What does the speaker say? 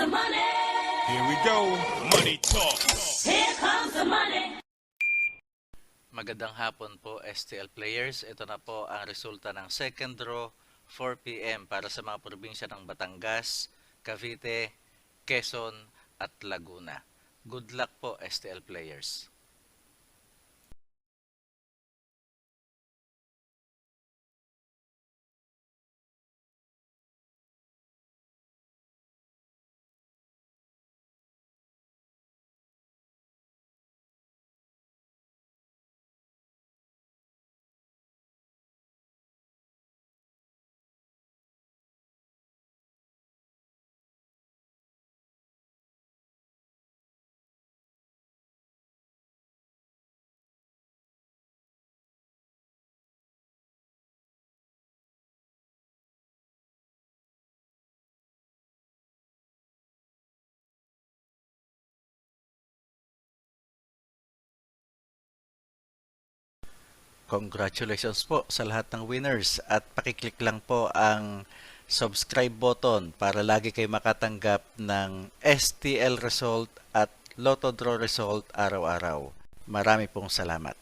the money. Here we go. Money talk. Here comes the money. Magandang hapon po STL players. Ito na po ang resulta ng second draw 4 PM para sa mga probinsya ng Batangas, Cavite, Quezon at Laguna. Good luck po STL players. Congratulations po sa lahat ng winners at pakiclick lang po ang subscribe button para lagi kayo makatanggap ng STL result at Lotto Draw result araw-araw. Marami pong salamat.